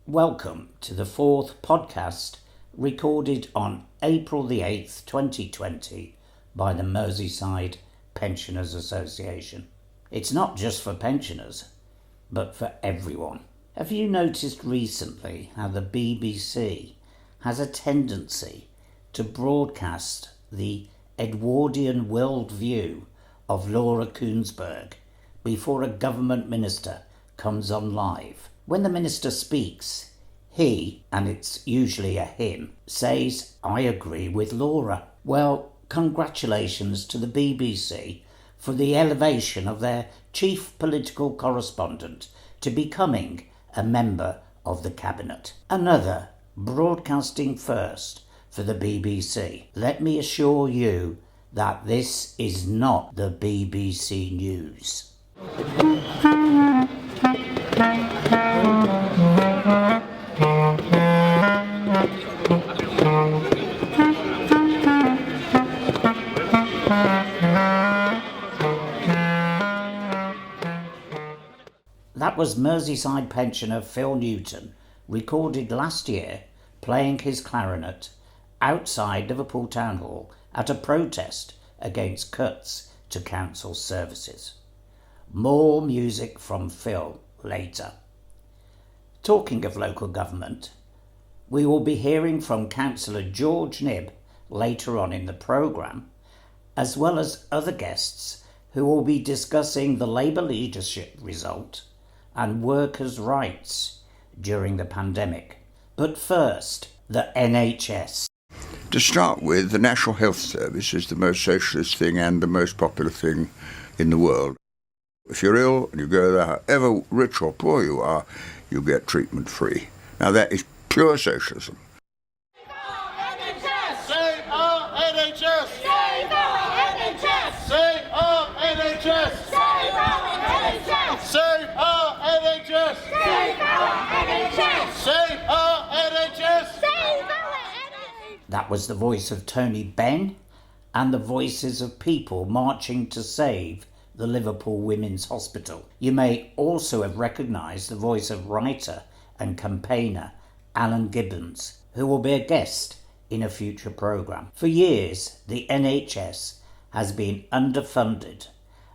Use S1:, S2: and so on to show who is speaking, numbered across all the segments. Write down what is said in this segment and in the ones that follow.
S1: Welcome to the fourth podcast recorded on April the 8th, 2020 by the Merseyside Pensioners Association. It's not just for pensioners, but for everyone. Have you noticed recently how the BBC has a tendency to broadcast the Edwardian worldview of Laura Kuenssberg before a government minister comes on live? When the minister speaks, he, and it's usually a him, says, "I agree with Laura." Well, congratulations to the BBC for the elevation of their chief political correspondent to becoming a member of the cabinet. Another broadcasting first for the BBC. Let me assure you that this is not the BBC News. That was Merseyside pensioner Phil Newton, recorded last year playing his clarinet outside Liverpool Town Hall at a protest against cuts to council services. More music from Phil later. Talking of local government, we will be hearing from Councillor George Knibb later on in the programme, as well as other guests who will be discussing the Labour leadership result and workers' rights during the pandemic. But first, the NHS.
S2: To start with, the National Health Service is the most socialist thing and the most popular thing in the world. If you're ill and you go there, however rich or poor you are, you get treatment free. Now that is pure socialism.
S3: Save our NHS! Save our NHS! Save our NHS! Save our NHS! Save our NHS! Save our NHS! Save our NHS! Save our NHS! Save our NHS!
S1: That was the voice of Tony Benn and the voices of people marching to save the Liverpool Women's Hospital. You may also have recognised the voice of writer and campaigner Alan Gibbons, who will be a guest in a future programme. For years, the NHS has been underfunded,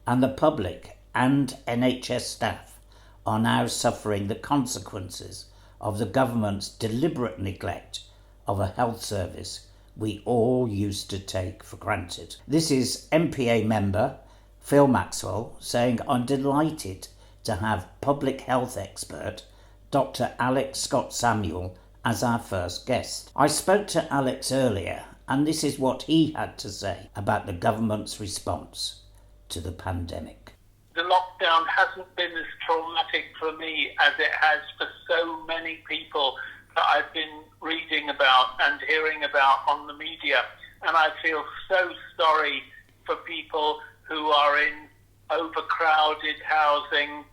S1: and the public and NHS staff are now suffering the consequences of the government's deliberate neglect of a health service we all used to take for granted. This is MPA member Phil Maxwell saying, "I'm delighted to have public health expert Dr. Alex Scott Samuel as our first guest." I spoke to Alex earlier, and this is what he had to say about the government's response to the pandemic.
S4: The lockdown hasn't been as traumatic for me as it has for so many people that I've been reading about and hearing about on the media. And I feel so sorry for people who are in overcrowded housing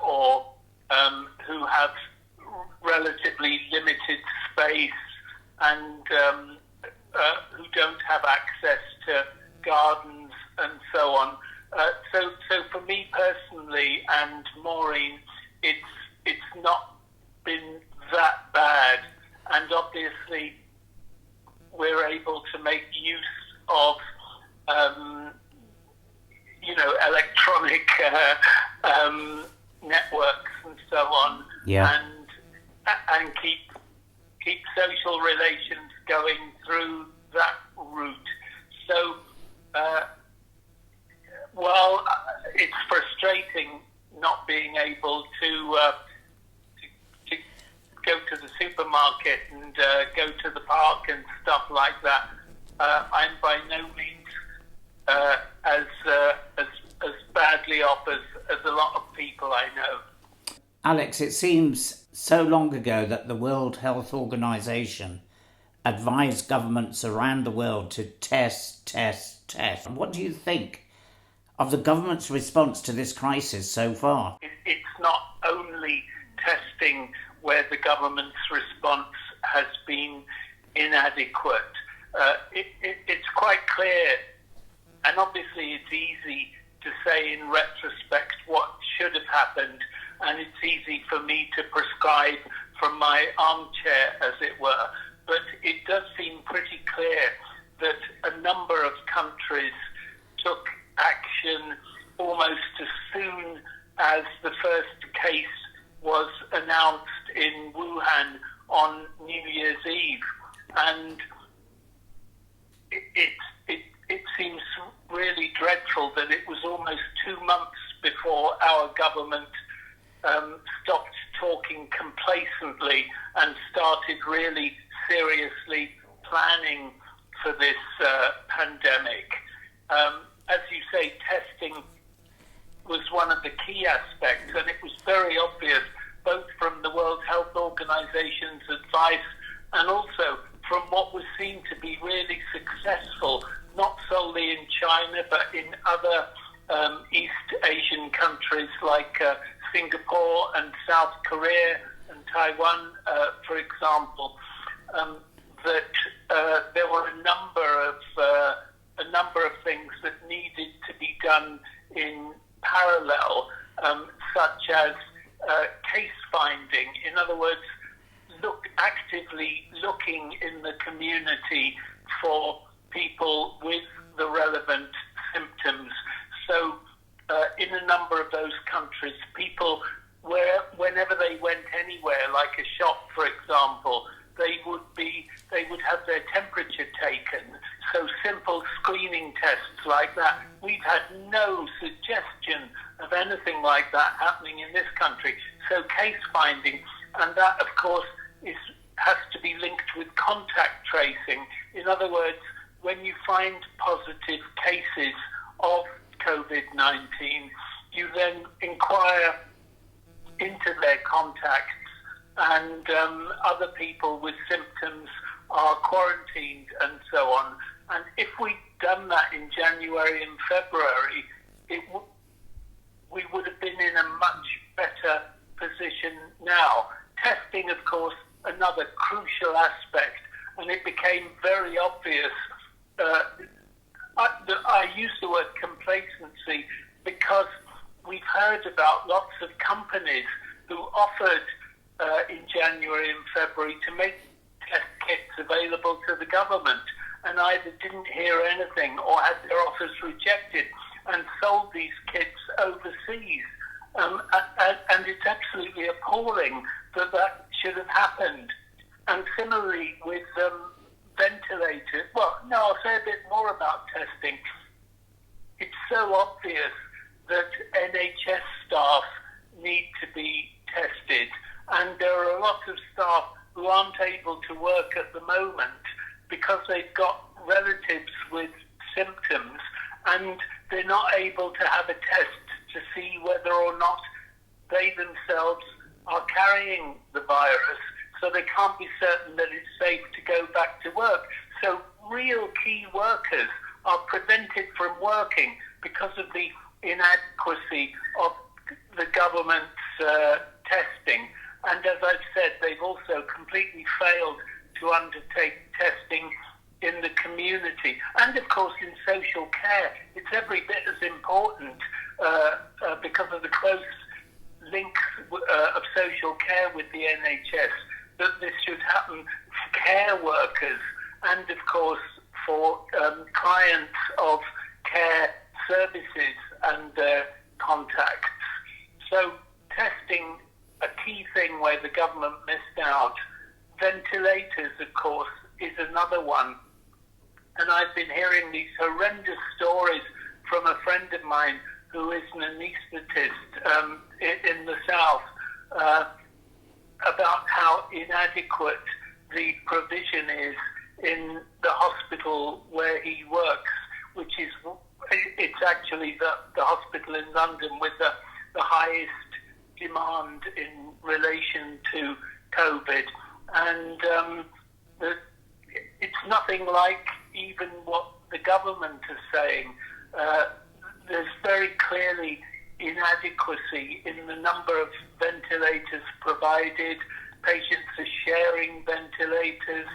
S4: or who have relatively limited space and who don't have access to gardens and so on. So for me personally and Maureen, it's not been that bad, and obviously we're able to make use of electronic networks and so on, and keep social relations going through that route. So while it's frustrating not being able to go to the supermarket and go to the park and stuff like that, I'm by no means as badly off as a lot of people I know.
S1: Alex, it seems so long ago that the World Health Organization advised governments around the world to test. What do you think of the government's response to this crisis so far?
S4: It's not only testing where the government's response has been inadequate. It's quite clear, and obviously it's easy to say in retrospect what should have happened, and it's easy for me to prescribe from my armchair, as it were, but it does seem pretty clear that a number of countries took action almost as soon as the first case was announced in Wuhan on New Year's Eve. And it seems really dreadful that it was almost 2 months before our government stopped talking complacently and started really seriously planning for this pandemic. As you say, testing was one of the key aspects, and it was very obvious both from the World Health Organization's advice and also from what was seen to be really successful, not solely in China, but in other East Asian countries like Singapore and South Korea and Taiwan, for example, that there were a number of things that needed to be done in parallel, such as case finding. In other words, actively looking in the community for people with the relevant symptoms. So in a number of those countries, people, whenever they went anywhere, like a shop, for example, they would have their temperature taken. So simple screening tests like that. We've had no suggestion of anything like that happening in this country. So case finding, and that, of course, has to be linked with contact tracing. In other words, when you find positive cases of COVID-19, you then inquire into their contacts, and other people with symptoms are quarantined and so on. And if we'd done that in January and February, we would have been in a much better position now. Testing, of course, another crucial aspect, and it became very obvious. I use the word complacency because we've heard about lots of companies who offered in January and February to make test kits available to the government, and either didn't hear anything or had their offers rejected and sold these kits overseas. And it's absolutely appalling that that should have happened. And similarly with ventilators, I'll say a bit more about testing. It's so obvious that NHS staff need to be tested, and there are a lot of staff who aren't able to work at the moment because they've got relatives with symptoms and they're not able to have a test to see whether or not they themselves are carrying the virus, so they can't be certain that it's safe to go back to work. So real key workers are prevented from working because of the inadequacy of the government's testing. And as I've said, they've also completely failed to undertake testing in the community. And of course in social care, it's every bit as important because of the close links of social care with the NHS, that this should happen for care workers and of course for clients of care services and their contacts. So testing, a key thing where the government missed out. Ventilators, of course, is another one. And I've been hearing these horrendous stories from a friend of mine who is an anaesthetist in the south about how inadequate the provision is in the hospital where he works, which is, it's actually the hospital in London with the highest demand in relation to COVID. And it's nothing like even what the government is saying. There's very clearly inadequacy in the number of ventilators provided. Patients are sharing ventilators,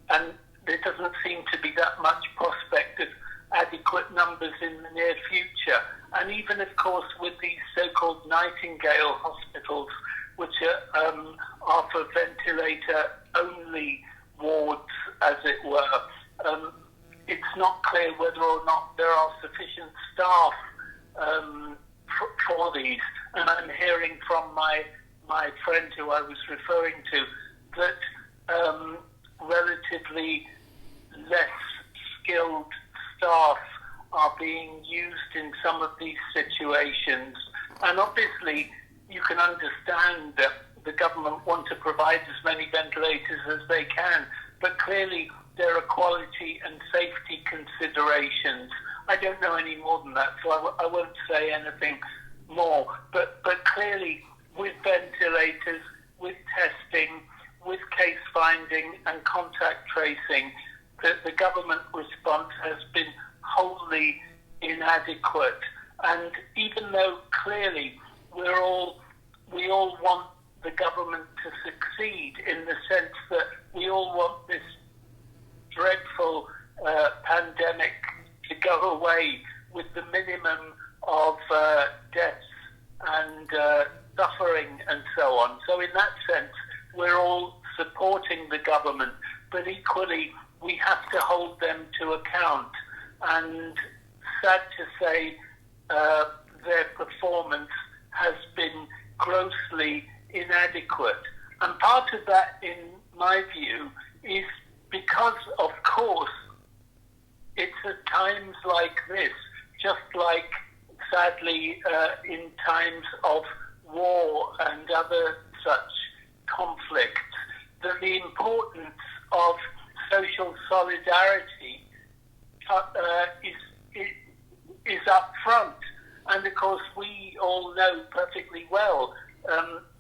S4: and there doesn't seem to be that much prospect of adequate numbers in the near future. And even, of course, with these so-called Nightingale hospitals, which are for ventilator-only wards, as it were. It's not clear whether or not there are sufficient staff for these. And I'm hearing from my friend who I was referring to that relatively less skilled staff are being used in some of these situations. And obviously, you can understand that the government want to provide as many ventilators as they can, but clearly there are quality and safety considerations. I don't know any more than that, so I won't say anything more. But clearly, with ventilators, with testing, with case finding and contact tracing, the government response has been wholly inadequate. And even though clearly we all want the government to succeed, in the sense that we all want this dreadful pandemic to go away with the minimum of deaths and suffering and so on. So in that sense, we're all supporting the government, but equally we have to hold them to account. And sad to say, their performance has been grossly inadequate. And part of that, in my view, is because, of course, it's at times like this, just like, sadly, in times of war and other such conflicts, that the importance of social solidarity is up front. And of course, we all know perfectly well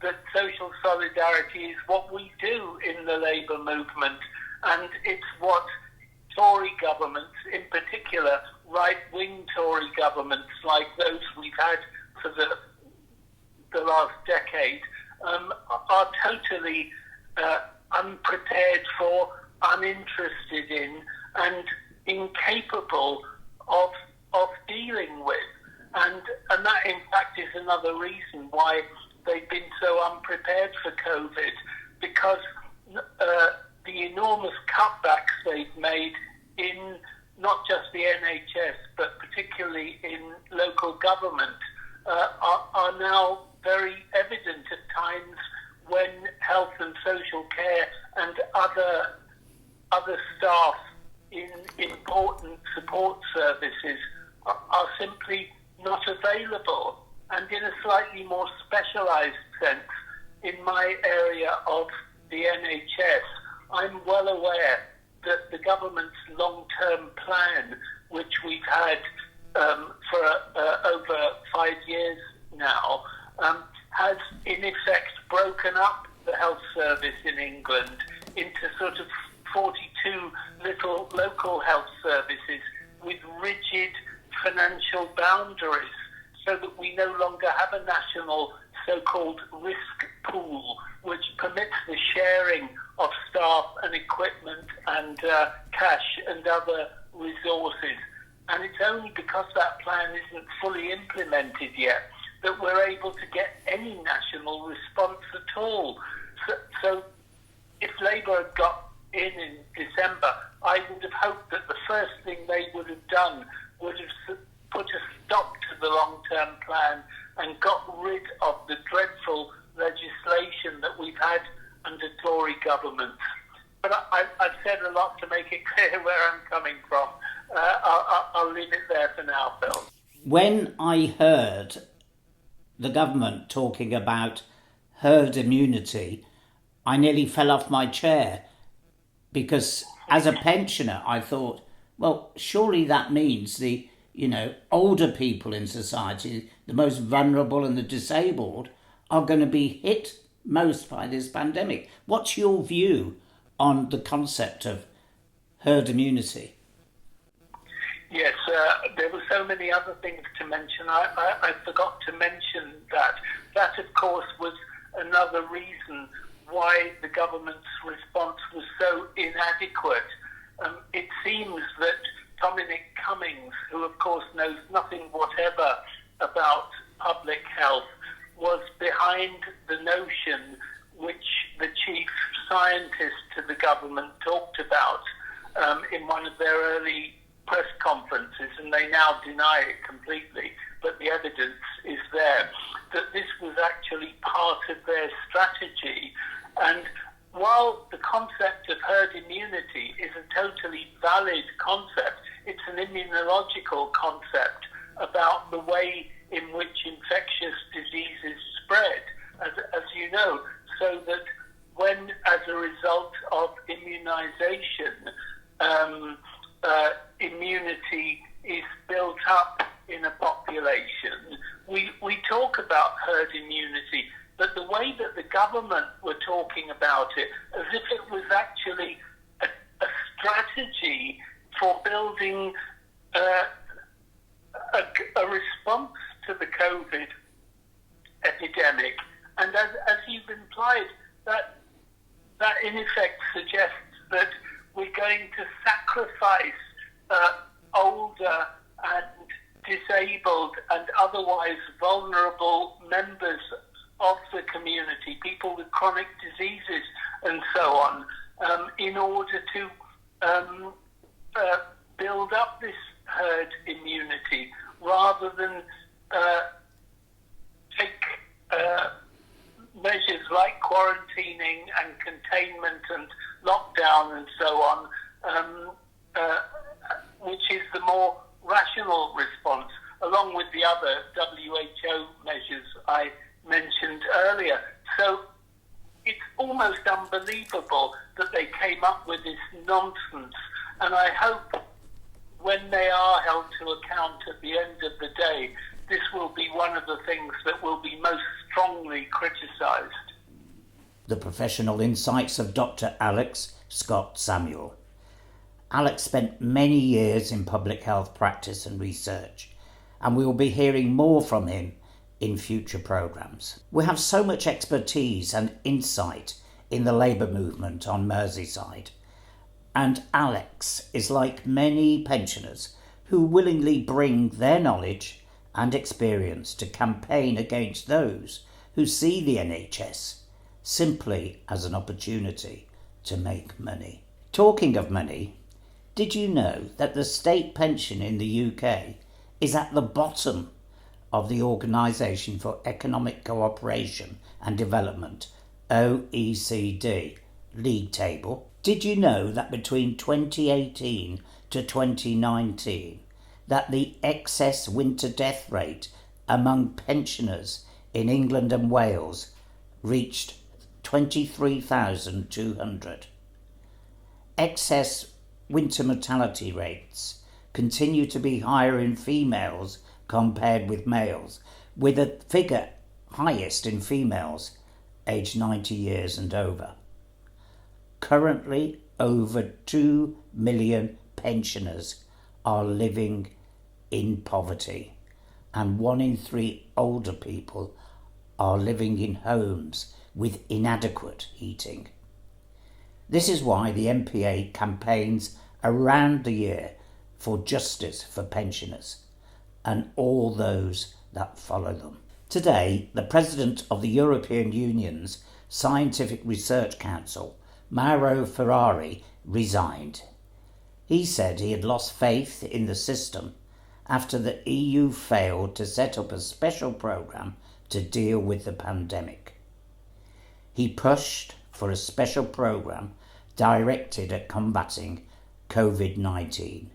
S4: that social solidarity is what we do in the labour movement, and it's what Tory governments, in particular right-wing Tory governments like those we've had for the last decade, are totally unprepared for, uninterested in, and incapable of dealing with. And that, in fact, is another reason why they've been so unprepared for COVID, because the enormous cutbacks they've made in not just the NHS, but particularly in local government, are now very evident at times when health and social care and other staff in important support services are simply not available. And in a slightly more specialised sense, in my area of the NHS, I'm well aware that the government's long-term plan, which we've had for over 5 years now, has in effect broken up the health service in England into sort of 42 little local health services with rigid financial boundaries, so that we no longer have a national so-called risk pool, which permits the sharing of staff and equipment and cash and other resources. And it's only because that plan isn't fully implemented yet that we're able to get any national response at all. So if Labour had got in December, I would have hoped that the first thing they would have done would have put a stop to the long-term plan and got rid of the dreadful legislation that we've had under Tory governments. But I've said a lot to make it clear where I'm coming from. I'll leave it there for now, Phil.
S1: When I heard the government talking about herd immunity, I nearly fell off my chair, because as a pensioner, I thought, well, surely that means the older people in society, the most vulnerable and the disabled, are going to be hit most by this pandemic. What's your view on the concept of herd immunity?
S4: Yes, there were so many other things to mention. I forgot to mention that. That, of course, was another reason why the government's response was so inadequate. It seems that Dominic Cummings, who of course knows nothing whatever about public health, was behind the notion which the chief scientist to the government talked about in one of their early press conferences, and they now deny it completely, but the evidence is there, that this was actually part of their strategy. And while the concept of herd immunity is a totally valid concept, it's an immunological concept about the way in which infectious diseases spread, as you know, so that when, as a result of immunization, immunity is built up in a population, we talk about herd immunity, but the way that the government were talking about it, as if it was actually a strategy for building a response to the COVID epidemic. And as you've implied, that in effect suggests that we're going to sacrifice older and disabled and otherwise vulnerable members of the community, people with chronic diseases and so on, in order to build up this herd immunity, rather than take measures like quarantining and containment and lockdown and so on, which is the more rational response, along with the other WHO measures I mentioned earlier. So it's almost unbelievable that they came up with this nonsense, and I hope when they are held to account at the end of the day, this will be one of the things that will be most strongly criticised.
S1: The professional insights of Dr. Alex Scott Samuel. Alex spent many years in public health practice and research, and we will be hearing more from him in future programmes. We have so much expertise and insight in the labour movement on Merseyside, and Alex is like many pensioners who willingly bring their knowledge and experience to campaign against those who see the NHS simply as an opportunity to make money. Talking of money, did you know that the state pension in the UK is at the bottom of the Organisation for Economic Cooperation and Development, OECD, league table? Did you know that between 2018 to 2019, that the excess winter death rate among pensioners in England and Wales reached 23,200. Excess winter mortality rates continue to be higher in females compared with males, with a figure highest in females aged 90 years and over. Currently, over 2 million pensioners are living in poverty, and 1 in 3 older people are living in homes with inadequate heating. This is why the MPA campaigns around the year for justice for pensioners and all those that follow them. Today, the President of the European Union's Scientific Research Council, Mauro Ferrari, resigned. He said he had lost faith in the system after the EU failed to set up a special programme to deal with the pandemic. He pushed for a special programme directed at combating COVID-19,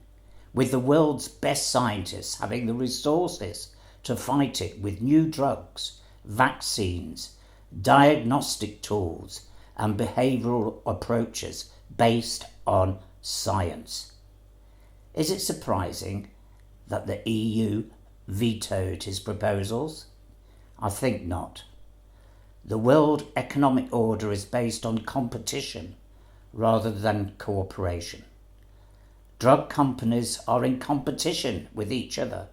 S1: with the world's best scientists having the resources to fight it with new drugs, vaccines, diagnostic tools and behavioural approaches based on science. Is it surprising that the EU vetoed his proposals? I think not. The World Economic Order is based on competition rather than cooperation. Drug companies are in competition with each other,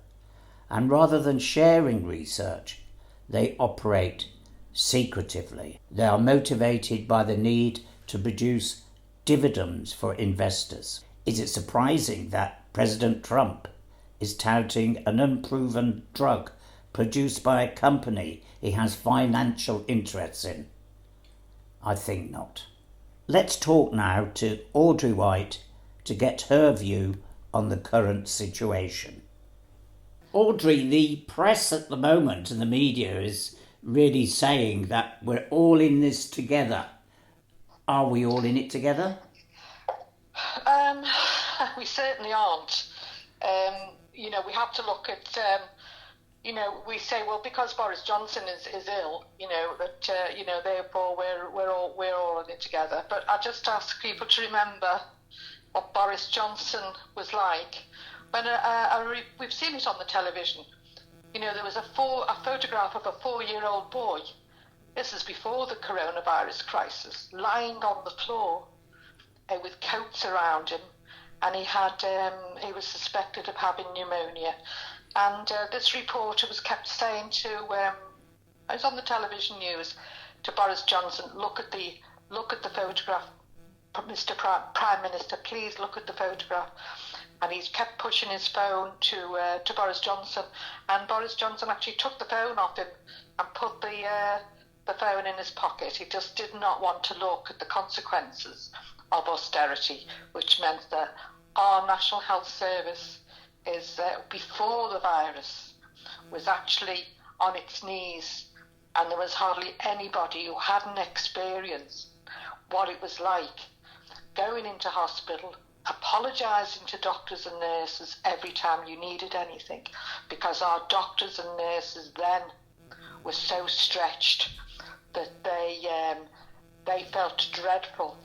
S1: and rather than sharing research, they operate secretively. They are motivated by the need to produce dividends for investors. Is it surprising that President Trump is touting an unproven drug produced by a company he has financial interests in? I think not. Let's talk now to Audrey White to get her view on the current situation. Audrey, the press at the moment and the media is really saying that we're all in this together. Are we all in it together?
S5: We certainly aren't. We have to look at, we say, well, because Boris Johnson is ill, therefore we're all in it together. But I just ask people to remember what Boris Johnson was like. When we've seen it on the television. There was a photograph of a 4-year-old boy. This is before the coronavirus crisis, lying on the floor with coats around him, and he was suspected of having pneumonia. And this reporter was kept saying it was on the television news, to Boris Johnson, look at the photograph, Mr. Prime Minister, please look at the photograph. And he's kept pushing his phone to Boris Johnson, and Boris Johnson actually took the phone off him and put the phone in his pocket. He just did not want to look at the consequences of austerity, which meant that our National Health Service is, before the virus, was actually on its knees, and there was hardly anybody who hadn't experienced what it was like going into hospital, apologising to doctors and nurses every time you needed anything, because our doctors and nurses then were so stretched that they felt dreadful,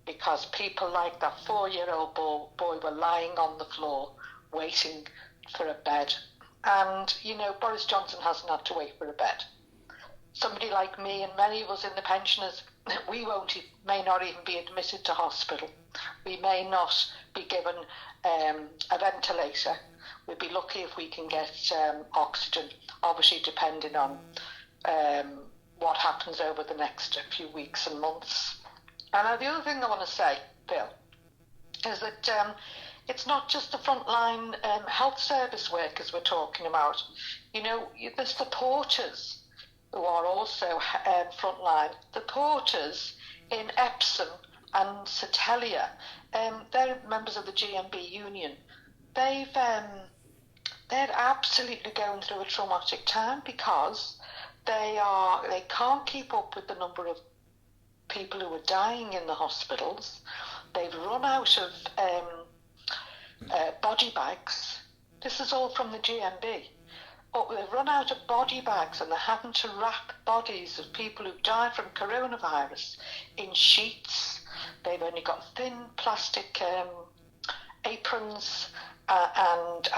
S5: because people like that 4-year-old boy were lying on the floor waiting for a bed. And, Boris Johnson hasn't had to wait for a bed. Somebody like me and many of us in the pensioners, we may not even be admitted to hospital. We may not be given a ventilator. We'd be lucky if we can get oxygen, obviously depending on what happens over the next few weeks and months. And the other thing I want to say, Bill, is that it's not just the frontline health service workers we're talking about. There's the porters who are also frontline. The porters in Epsom and Satellia, they're members of the GMB union. They're absolutely going through a traumatic time, because they can't keep up with the number of people who are dying in the hospitals. They've run out of body bags. This is all from the GMB. But they've run out of body bags, and they're having to wrap bodies of people who've died from coronavirus in sheets. They've only got thin plastic aprons and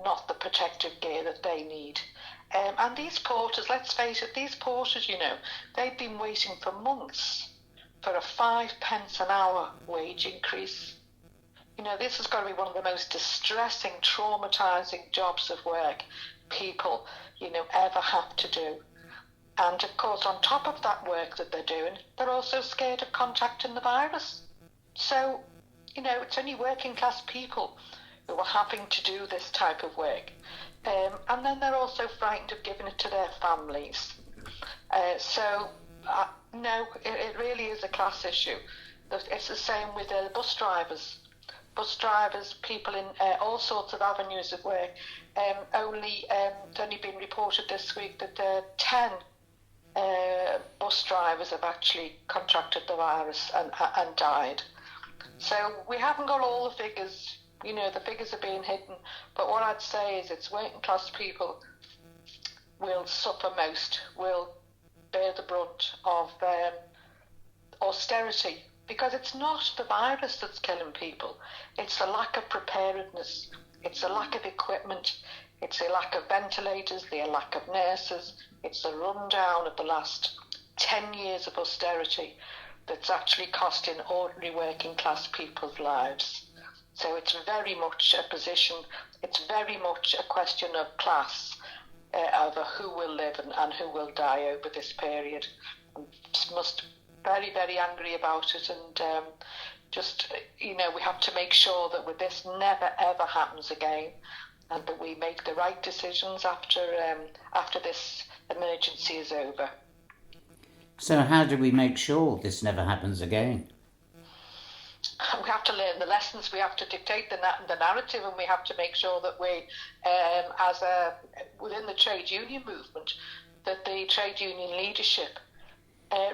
S5: not the protective gear that they need. And these porters, let's face it, they've been waiting for months for a 5 pence an hour wage increase. This has got to be one of the most distressing, traumatising jobs of work people, ever have to do. And of course, on top of that work that they're doing, they're also scared of contacting the virus. So, it's only working class people who are having to do this type of work. And then they're also frightened of giving it to their families. No, it really is a class issue. It's the same with bus drivers. Bus drivers, people in all sorts of avenues of work. It's only been reported this week that 10 bus drivers have actually contracted the virus and died. So we haven't got all the figures. The figures are being hidden. But what I'd say is it's working class people will suffer most, will bear the brunt of austerity. Because it's not the virus that's killing people. It's the lack of preparedness. It's the lack of equipment. It's the lack of ventilators, the lack of nurses. It's the rundown of the last 10 years of austerity that's actually costing ordinary working class people's lives. So it's very much a position, it's very much a question of class, over who will live and who will die over this period. Must very, very angry about it, and we have to make sure that this never ever happens again. and that we make the right decisions after this emergency is over.
S1: So how do we make sure this never happens again?
S5: We have to learn the lessons, we have to dictate the narrative, and we have to make sure that we, within the trade union movement, that the trade union leadership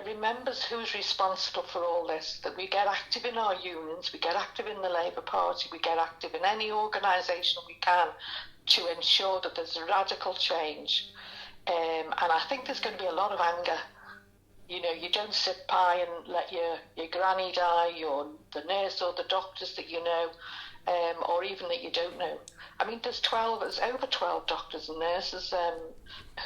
S5: remembers who's responsible for all this, that we get active in our unions, we get active in the Labour Party, we get active in any organisation we can to ensure that there's a radical change. And I think there's going to be a lot of anger. You know, you don't sit by and let your granny die, or the nurse or the doctors that you know, or even that you don't know. I mean, there's over 12 doctors and nurses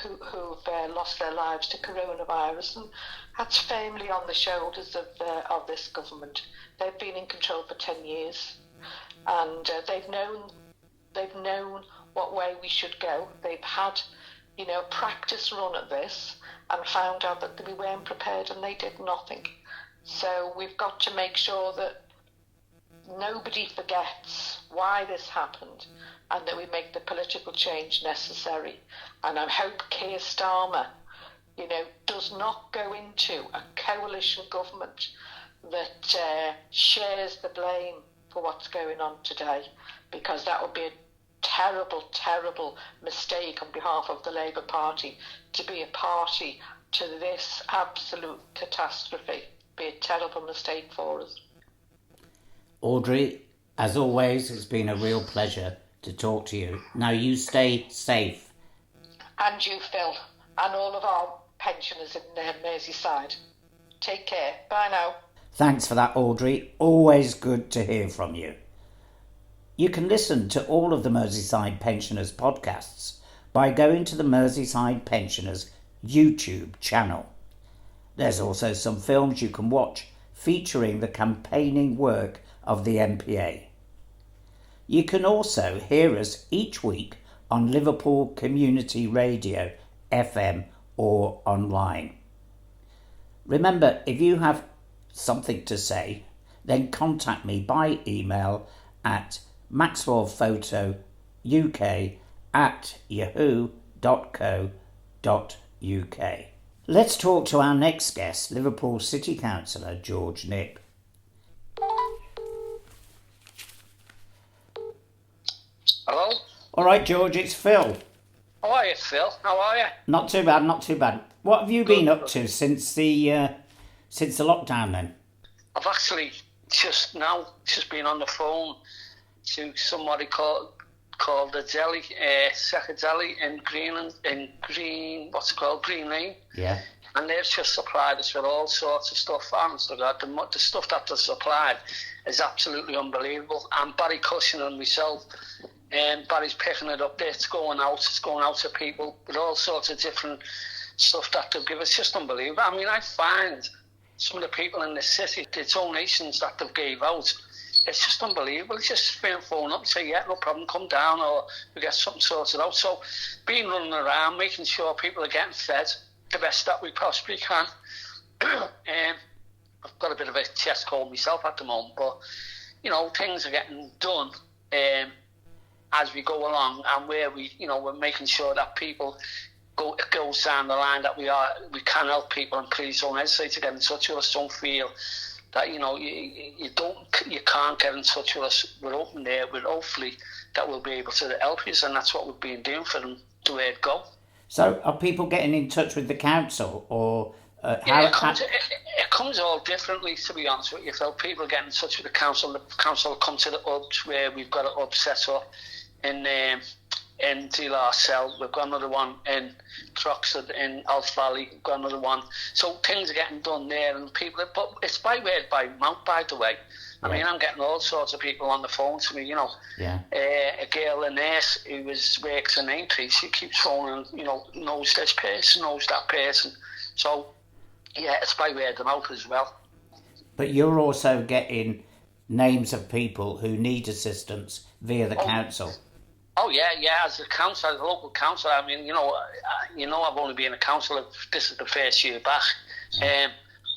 S5: who've lost their lives to coronavirus, and that's firmly on the shoulders of this government. They've been in control for 10 years, and they've known what way we should go. They've had, practice run at this, and found out that we weren't prepared, and they did nothing. So we've got to make sure that nobody forgets why this happened, and that we make the political change necessary. And I hope Keir Starmer, does not go into a coalition government that shares the blame for what's going on today, because that would be a terrible, terrible mistake on behalf of the Labour Party to be a party to this absolute catastrophe. Be a terrible mistake for us.
S1: Audrey, as always, it's been a real pleasure to talk to you. Now you stay safe.
S5: And you, Phil, and all of our pensioners in Merseyside. Take care. Bye now.
S1: Thanks for that, Audrey. Always good to hear from you. You can listen to all of the Merseyside Pensioners podcasts by going to the Merseyside Pensioners YouTube channel. There's also some films you can watch featuring the campaigning work of the MPA. You can also hear us each week on Liverpool Community Radio, FM or online. Remember, if you have something to say, then contact me by email at maxwellphotouk@yahoo.co.uk. Let's talk to our next guest, Liverpool City Councillor George Knipp.
S6: Hello?
S1: All right, George, it's Phil.
S6: How are you, Phil? How are you?
S1: Not too bad, not too bad. What have you been up to since the lockdown then?
S6: I've actually just been on the phone to somebody called the Deli, Second Deli in Green Lane.
S1: Yeah.
S6: And they've just supplied us with all sorts of stuff. Honestly, the stuff that they've supplied is absolutely unbelievable. And Barry Cushion and myself, Barry's picking it up there. It's going out to people with all sorts of different stuff that they've given. It's just unbelievable. I mean, I find some of the people in the city, the donations that they've gave out, it's just unbelievable. It's just phone up and say, yeah, no problem, come down, or we get something sorted out. So being running around, making sure people are getting fed the best that we possibly can. I've got a bit of a chest cold myself at the moment, but, things are getting done as we go along, and where we're making sure that people it goes down the line that we can help people, and please don't hesitate to get in touch with us. Don't feel that you can't get in touch with us. We're open there. We're hopefully that we'll be able to help you, and that's what we've been doing for them to where it go.
S1: So are people getting in touch with the council, or
S6: it comes all differently, to be honest with you. Phil. People get in touch with the council. The council come to the hubs where we've got an hub set up in Lyon-Taylor. We've got another one in Troxford, in Alf Valley. We've got another one. So things are getting done there, and people. But it's by word by mouth, by the way. I mean, I'm getting all sorts of people on the phone to me.
S1: Yeah.
S6: A girl, a nurse who works in AP, she keeps phoning. Knows this person, knows that person. So yeah, it's by word of mouth as well.
S1: But you're also getting names of people who need assistance via the council.
S6: Oh yeah. As a council, as a local council, I mean, I've only been a councillor. This is the first year back.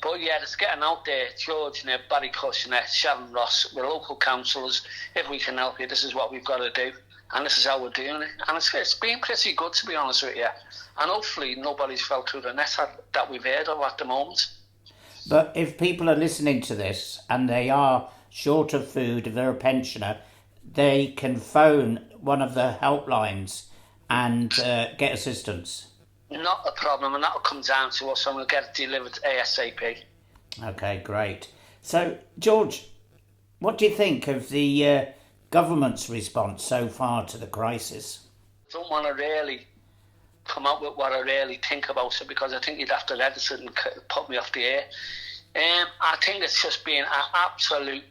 S6: But yeah, it's getting out there. George Knipp, Barry Cushioner, Sharon Ross, we're local councillors. If we can help you, this is what we've got to do. and this is how we're doing it. And it's been pretty good, to be honest with you. And hopefully nobody's fell through the net that we've heard of at the moment.
S1: But if people are listening to this and they are short of food, if they're a pensioner, they can phone one of the helplines and get assistance.
S6: Not a problem, and that'll come down to us, and we'll get it delivered ASAP.
S1: Okay, great. So, George, what do you think of the government's response so far to the crisis?
S6: I don't want to really come up with what I really think about it, because I think you'd have to edit it and put me off the air. I think it's just been an absolute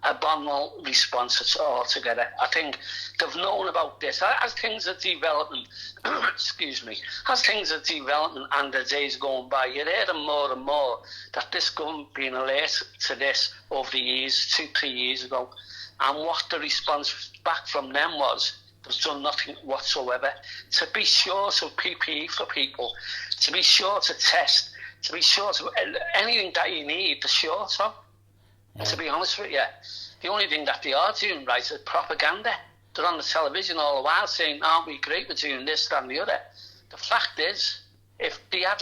S6: abominable response altogether. I think they've known about this. As things are developing, as things are developing and the days going by, you're hearing more and more that this government being alert to this over the years, 2-3 years ago, and what the response back from them was, they've done nothing whatsoever. To be short of PPE for people, to be short of test, to be short of anything that you need, they're short of. Yeah. To be honest with you, the only thing that they are doing right is propaganda. They're on the television all the while saying, aren't we great, we're doing this, that and the other. The fact is, if they had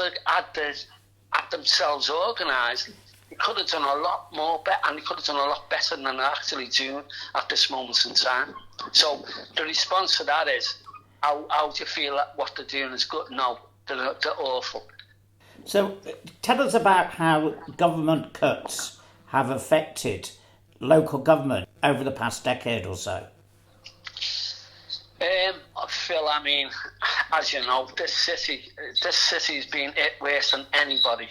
S6: themselves organised, they could have done a lot more better, and they could have done a lot better than they're actually doing at this moment in time. So the response to that is, how do you feel that what they're doing is good? No, they're awful.
S1: So tell us about how government cuts have affected local government over the past decade or so.
S6: Phil, I mean, as you know, this city's been hit worse than anybody.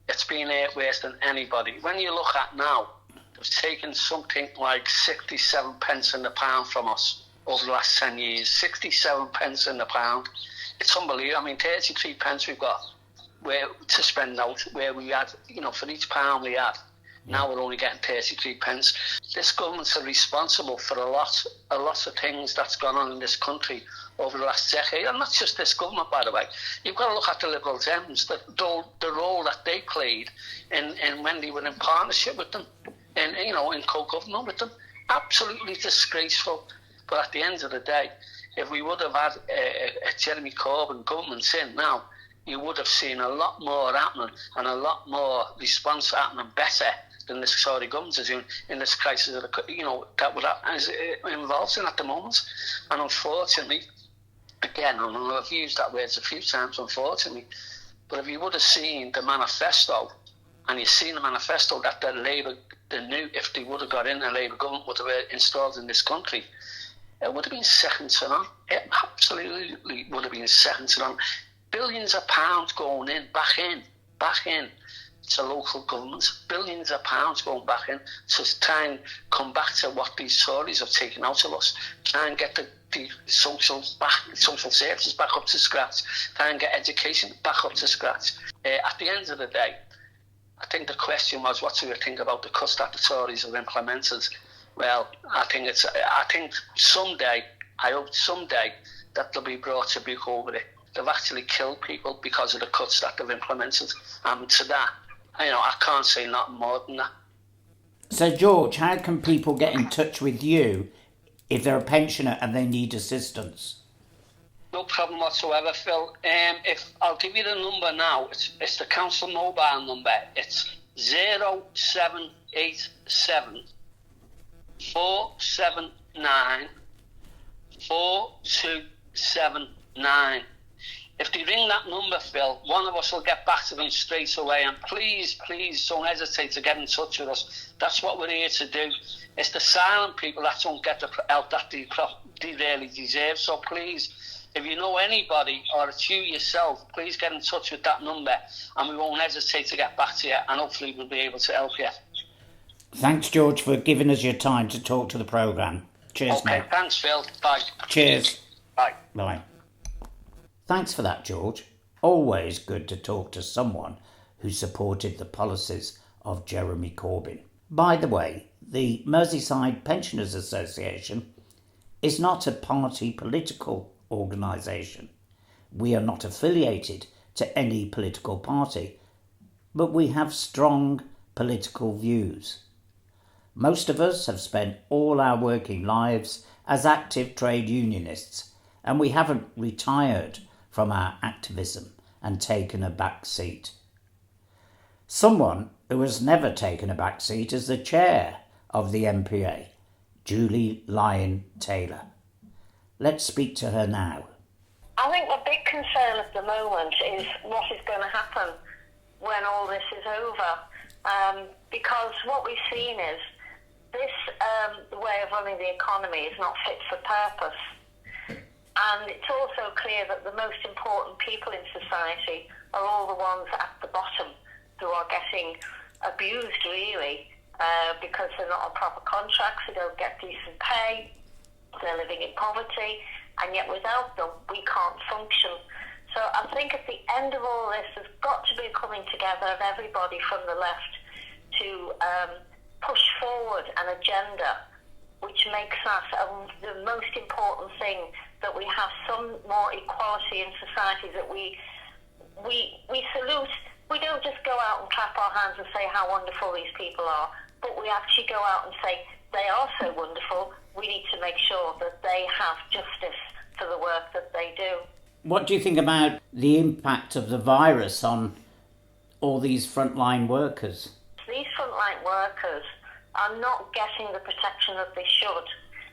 S6: It's been hit worse than anybody. When you look at now, they've taken something like 67 pence in the pound from us over the last 10 years. 67 pence in the pound. It's unbelievable. I mean, 33 pence we've got to spend out, where we had, for each pound we had. Now we're only getting 33 pence. This government's responsible for a lot of things that's gone on in this country over the last decade. And not just this government, by the way. You've got to look at the Liberal Dems, the role that they played in when they were in partnership with them, and in co-government with them. Absolutely disgraceful. But at the end of the day, if we would have had a Jeremy Corbyn government in now, you would have seen a lot more happening and a lot more response happening better than this Tory government is doing in this crisis that we're involved in at the moment. And unfortunately, again, I've used that word a few times, unfortunately, but if you would have seen the manifesto, and you've seen the manifesto that if they would have got in, the Labour government would have installed in this country, it would have been second to none. It absolutely would have been second to none. Billions of pounds going in, back in to local governments. Billions of pounds going back in to try and come back to what these Tories have taken out of us. Try and get the social services back up to scratch. Try and get education back up to scratch. At the end of the day, I think the question was, what do you think about the cuts that the Tories have implemented? Well, I think someday, I hope someday, that they'll be brought to book over it. They've actually killed people because of the cuts that they've implemented. And to that, I can't say nothing more than that.
S1: So, George, how can people get in touch with you if they're a pensioner and they need assistance?
S6: No problem whatsoever, Phil. If I'll give you the number now. It's the council mobile number. It's 0787 479 4279. If they ring that number, Phil, one of us will get back to them straight away. And please, don't hesitate to get in touch with us. That's what we're here to do. It's the silent people that don't get the help that they really deserve. So please, if you know anybody, or it's you yourself, please get in touch with that number, and we won't hesitate to get back to you, and hopefully we'll be able to help you.
S1: Thanks, George, for giving us your time to talk to the programme. Cheers, mate.
S6: Okay, thanks, Phil. Bye.
S1: Cheers.
S6: Bye.
S1: Bye. Thanks for that, George. Always good to talk to someone who supported the policies of Jeremy Corbyn. By the way, the Merseyside Pensioners Association is not a party political organisation. We are not affiliated to any political party, but we have strong political views. Most of us have spent all our working lives as active trade unionists, and we haven't retired from our activism and taken a back seat. Someone who has never taken a back seat is the chair of the MPA, Julie Lyon-Taylor. Let's speak to her now.
S7: I think the big concern at the moment is what is going to happen when all this is over, because what we've seen is this way of running the economy is not fit for purpose. And it's also clear that the most important people in society are all the ones at the bottom who are getting abused, really, because they're not on proper contracts, they don't get decent pay, they're living in poverty, and yet without them, we can't function. So I think at the end of all this, there's got to be a coming together of everybody from the left to push forward an agenda which makes that the most important thing, that we have some more equality in society, that we salute. We don't just go out and clap our hands and say how wonderful these people are, but we actually go out and say they are so wonderful, we need to make sure that they have justice for the work that they do.
S1: What do you think about the impact of the virus on all these frontline workers?
S7: These frontline workers are not getting the protection that they should.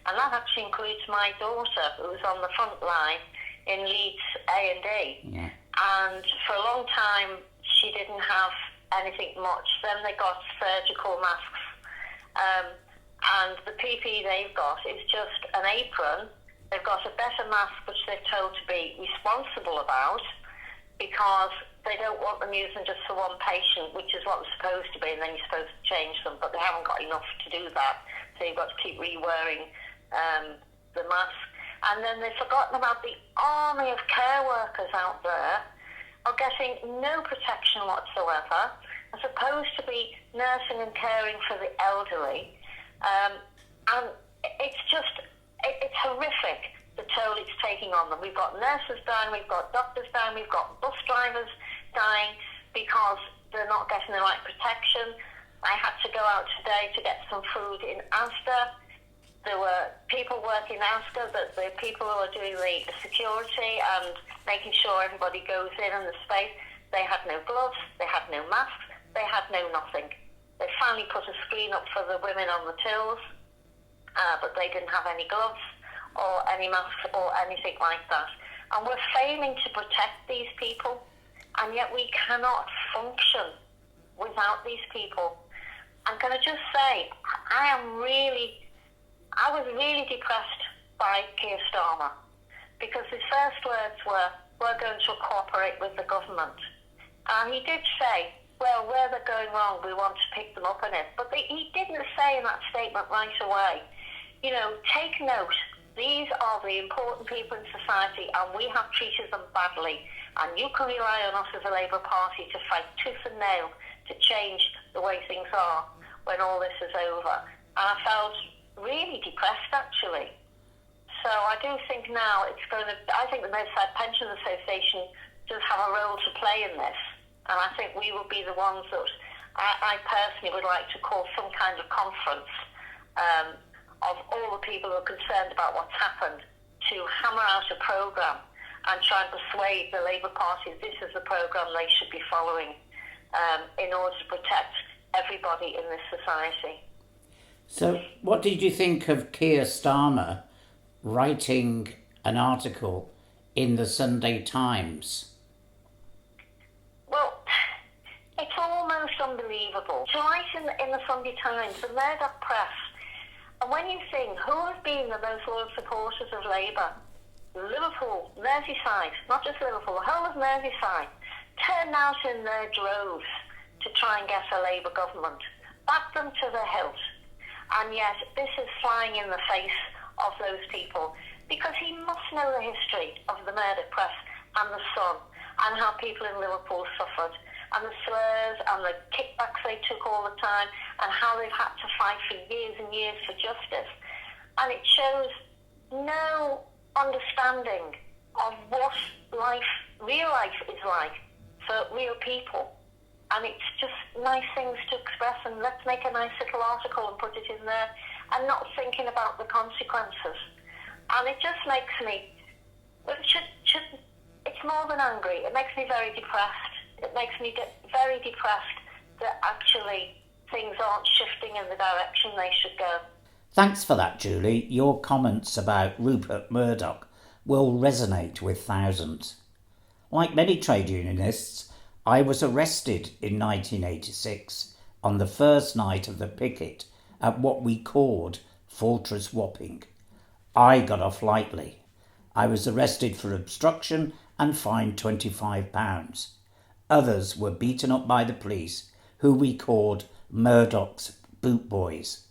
S7: And that actually includes my daughter, who's on the front line in Leeds A&E.
S1: Yeah.
S7: And for a long time, she didn't have anything much. Then they got surgical masks. And the PPE they've got is just an apron. They've got a better mask, which they're told to be responsible about, because they don't want them using just for one patient, which is what they're supposed to be, and then you're supposed to change them, but they haven't got enough to do that, so you've got to keep re-wearing the mask. And then they've forgotten about the army of care workers out there are getting no protection whatsoever, are supposed to be nursing and caring for the elderly, and it's horrific, the toll it's taking on them. We've got nurses dying, we've got doctors dying, we've got bus drivers dying because they're not getting the right protection. I had to go out today to get some food in Asda. There were people working in Asda, the people who are doing the security and making sure everybody goes in the space. They had no gloves, they had no masks, they had no nothing. They finally put a screen up for the women on the tills, but they didn't have any gloves or any masks or anything like that. And we're failing to protect these people, and yet we cannot function without these people. And can I just say, I was really depressed by Keir Starmer, because his first words were, we're going to cooperate with the government. And he did say, well, where they're going wrong, we want to pick them up on it. But he didn't say in that statement right away, take note, these are the important people in society and we have treated them badly, and you can rely on us as a Labour Party to fight tooth and nail to change the way things are when all this is over. And I felt really depressed, actually. So I do think now I think the Merseyside Pensions Association does have a role to play in this, and I think we will be the ones that I personally would like to call some kind of conference of all the people who are concerned about what's happened, to hammer out a programme and try and persuade the Labour Party this is the programme they should be following in order to protect everybody in this society.
S1: So what did you think of Keir Starmer writing an article in the Sunday Times?
S7: Well, it's almost unbelievable. To write in the Sunday Times, the Murdoch press, and when you think who has been the most loyal supporters of Labour, Liverpool, Merseyside, not just Liverpool, the whole of Merseyside, turned out in their droves to try and get a Labour government, backed them to the hilt. And yet this is flying in the face of those people, because he must know the history of the Murdoch press and the Sun, and how people in Liverpool suffered, and the slurs and the kickbacks they took all the time, and how they've had to fight for years and years for justice. And it shows no understanding of what real life is like for real people. and it's just nice things to express, and let's make a nice little article and put it in there, and not thinking about the consequences. And it just makes me, it's more than angry, it makes me very depressed. It makes me get very depressed that actually things aren't shifting in the direction they should go.
S1: Thanks for that, Julie. Your comments about Rupert Murdoch will resonate with thousands. Like many trade unionists, I was arrested in 1986 on the first night of the picket at what we called Fortress Wapping. I got off lightly. I was arrested for obstruction and fined £25. Others were beaten up by the police, who we called Murdoch's boot boys.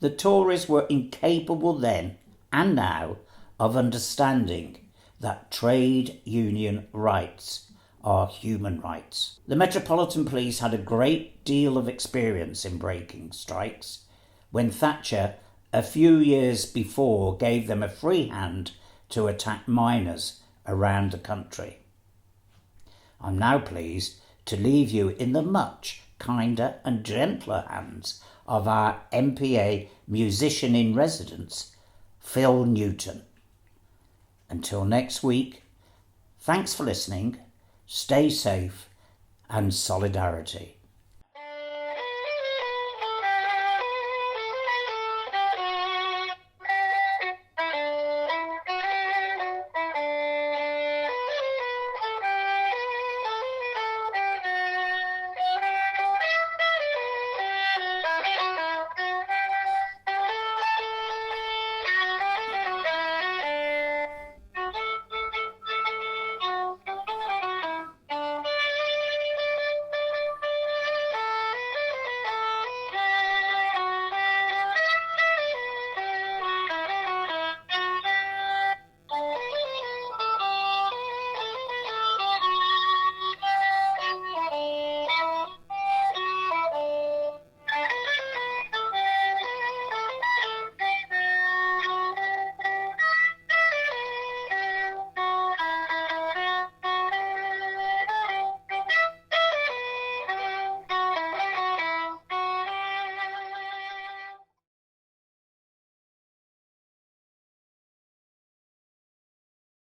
S1: The Tories were incapable then and now of understanding that trade union rights are human rights. The Metropolitan Police had a great deal of experience in breaking strikes when Thatcher, a few years before, gave them a free hand to attack miners around the country. I'm now pleased to leave you in the much kinder and gentler hands of our MPA musician in residence, Phil Newton. Until next week, thanks for listening, stay safe and solidarity.